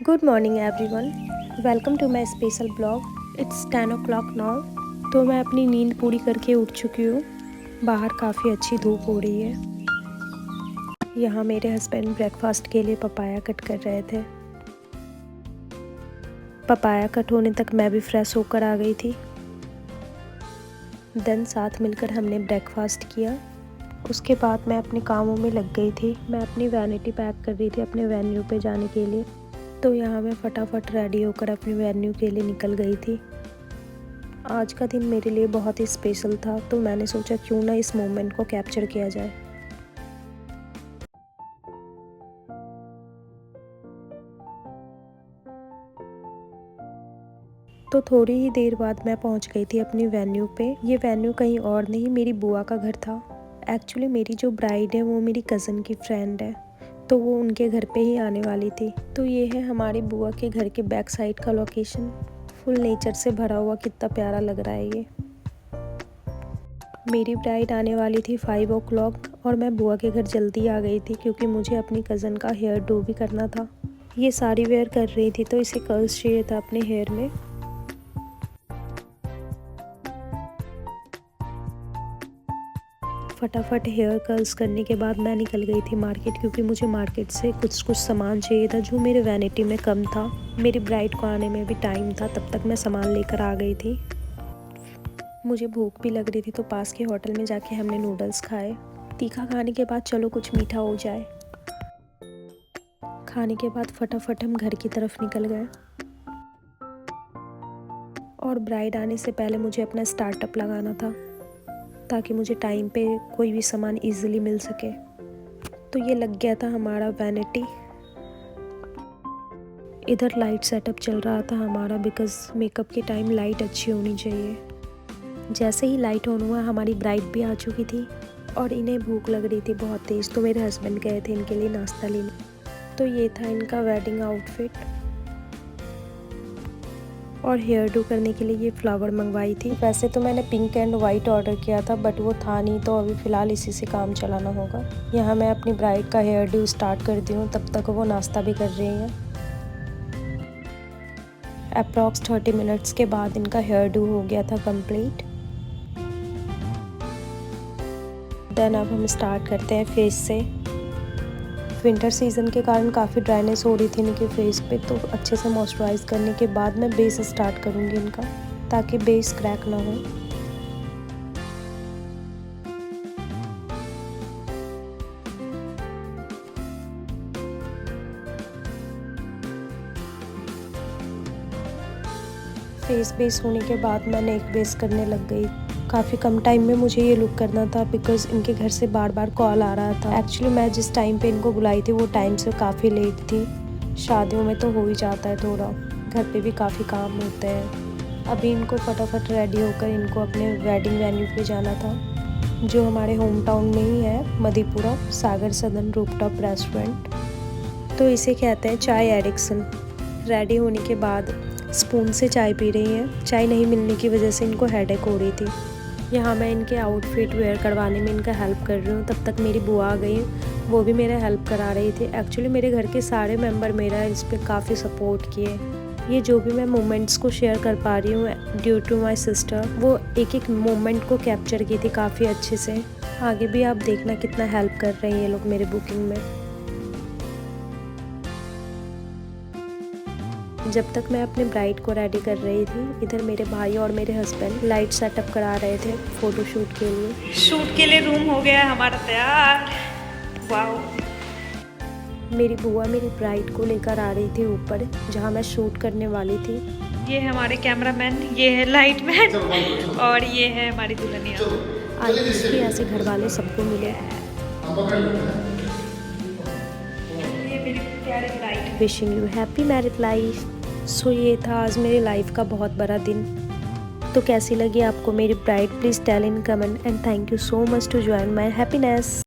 Good morning everyone, welcome to my special blog. It's 10 o'clock now. तो मैं अपनी नींद पूरी करके उठ चुकी हूँ। बाहर काफ़ी अच्छी धूप हो रही है। यहाँ मेरे हस्बैंड ब्रेकफास्ट के लिए पपाया कट कर रहे थे। पपाया कट होने तक मैं भी फ्रेश होकर आ गई थी। देन साथ मिलकर हमने ब्रेकफास्ट किया। उसके बाद मैं अपने कामों में लग गई थी। मैं अपनी वैनिटी पैक कर रही थी अपने वेन्यू पे जाने के लिए। तो यहाँ मैं फटाफट रेडी होकर अपने वेन्यू के लिए निकल गई थी। आज का दिन मेरे लिए बहुत ही स्पेशल था, तो मैंने सोचा क्यों ना इस मोमेंट को कैप्चर किया जाए। तो थोड़ी ही देर बाद मैं पहुँच गई थी अपनी वेन्यू पे। ये वेन्यू कहीं और नहीं, मेरी बुआ का घर था। एक्चुअली मेरी जो ब्राइड है वो मेरी कज़न की फ्रेंड है, तो वो उनके घर पे ही आने वाली थी। तो ये है हमारी बुआ के घर के बैक साइड का लोकेशन। फुल नेचर से भरा हुआ, कितना प्यारा लग रहा है ये। मेरी ब्राइड आने वाली थी 5 o'clock और मैं बुआ के घर जल्दी आ गई थी क्योंकि मुझे अपनी कज़न का हेयर डू भी करना था। ये साड़ी वेयर कर रही थी तो इसे कर्ल्स चाहिए था अपने हेयर में। फटाफट हेयर कर्ल्स करने के बाद मैं निकल गई थी मार्केट, क्योंकि मुझे मार्केट से कुछ सामान चाहिए था जो मेरे वैनिटी में कम था। मेरी ब्राइड को आने में भी टाइम था, तब तक मैं सामान लेकर आ गई थी। मुझे भूख भी लग रही थी तो पास के होटल में जाके हमने नूडल्स खाए। तीखा खाने के बाद चलो कुछ मीठा हो जाए। खाने के बाद फटाफट हम घर की तरफ निकल गए और ब्राइड आने से पहले मुझे अपना स्टार्टअप लगाना था ताकि मुझे टाइम पे कोई भी सामान इजीली मिल सके। तो ये लग गया था हमारा वैनिटी। इधर लाइट सेटअप चल रहा था हमारा, बिकॉज़ मेकअप के टाइम लाइट अच्छी होनी चाहिए। जैसे ही लाइट ऑन हुआ हमारी ब्राइड भी आ चुकी थी और इन्हें भूख लग रही थी बहुत तेज़, तो मेरे हस्बैंड गए थे इनके लिए नाश्ता लेने। तो ये था इनका वेडिंग आउटफिट। और हेयर डू करने के लिए ये फ्लावर मंगवाई थी। वैसे तो मैंने पिंक एंड वाइट ऑर्डर किया था, बट वो था नहीं, तो अभी फ़िलहाल इसी से काम चलाना होगा। यहाँ मैं अपनी ब्राइड का हेयर डू स्टार्ट कर दी हूँ, तब तक वो नाश्ता भी कर रही हैं। अप्रॉक्स 30 मिनट्स के बाद इनका हेयर डू हो गया था कंप्लीट। देन अब हम स्टार्ट करते हैं फेस से। विंटर सीज़न के कारण काफ़ी ड्राइनेस हो रही थी इनके फेस पे, तो अच्छे से मॉइस्चराइज़ करने के बाद मैं बेस स्टार्ट करूँगी इनका, ताकि बेस क्रैक ना हो। फेस बेस होने के बाद मैं नेक बेस करने लग गई। काफ़ी कम टाइम में मुझे ये लुक करना था, बिकॉज़ इनके घर से बार बार कॉल आ रहा था। एक्चुअली मैं जिस टाइम पे इनको बुलाई थी वो टाइम से काफ़ी लेट थी। शादियों में तो हो ही जाता है थोड़ा, घर पे भी काफ़ी काम होते हैं। अभी इनको फटाफट रेडी होकर इनको अपने वेडिंग वेन्यू पे जाना था, जो हमारे होम टाउन में ही है, मधेपुरा सागर सदन रूफटॉप रेस्टोरेंट। तो इसे कहते हैं चाय एडिक्शन। रेडी होने के बाद स्पून से चाय पी रही हैं। चाय नहीं मिलने की वजह से इनको हेडेक हो रही थी। यहाँ मैं इनके आउटफिट वेयर करवाने में इनका हेल्प कर रही हूँ। तब तक मेरी बुआ आ गई, वो भी मेरा हेल्प करा रही थी। एक्चुअली मेरे घर के सारे मेंबर मेरा इस पर काफ़ी सपोर्ट किए। ये जो भी मैं मोमेंट्स को शेयर कर पा रही हूँ ड्यू टू माई सिस्टर, वो एक एक मोमेंट को कैप्चर की थी काफ़ी अच्छे से। आगे भी आप देखना कितना हेल्प कर रहे हैं ये लोग मेरे बुकिंग में। जब तक मैं अपने ब्राइड को रेडी कर रही थी, इधर मेरे भाई और मेरे हस्बैंड लाइट सेटअप करा रहे थे फ़ोटोशूट के लिए। शूट के लिए रूम हो गया है हमारा तैयार। वाओ। मेरी बुआ मेरी ब्राइड को लेकर आ रही थी ऊपर, जहाँ मैं शूट करने वाली थी। ये है हमारे कैमरामैन, ये है लाइट मैन और ये है हमारी दुल्हनिया। आर्टिस्ट भी ऐसे घर वाले सबको मिले। ये मेरी प्यारे bride. Wishing you happy married life. So ये था आज मेरी लाइफ का बहुत बड़ा दिन। तो कैसी लगी आपको मेरी bride? Please tell in comment and thank you so much to join my happiness.